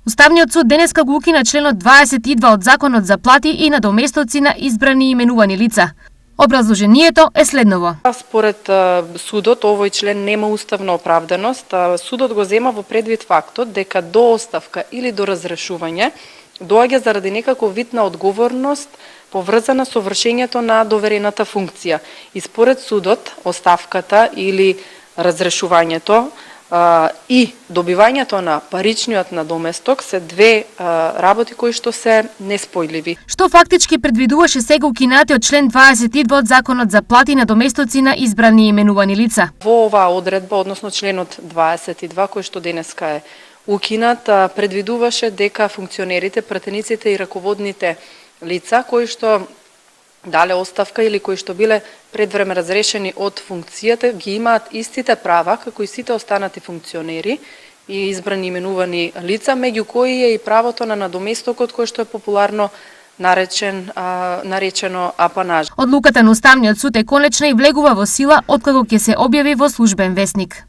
Уставниот суд денеска го укина членот 22 од Законот за плати и надоместоци на избрани и именувани лица. Образложението е следново. Според судот, овој член нема уставна оправданост. Судот го зема во предвид фактот дека до оставка или до разрешување доаѓа заради некаков вид на одговорност поврзана со вршењето на доверената функција. И според судот, оставката или разрешувањето и добивањето на паричниот надоместок се две работи кои што се неспојливи. Што фактички предвидуваше сега укинатиот член 22 од Законот за плати и надоместоци на избрани и именувани лица. Во оваа одредба, односно членот 22, кој што денеска е укинат, предвидуваше дека функционерите, пратениците и раководните лица кои што дале оставка или кои што биле предвреме разрешени од функцијата, ги имаат истите права како и сите останати функционери и избрани именувани лица, меѓу кои е и правото на надоместокот кој што е популарно наречено апанаж. Одлуката на Уставниот суд е конечна и влегува во сила откако ќе се објави во Службен весник.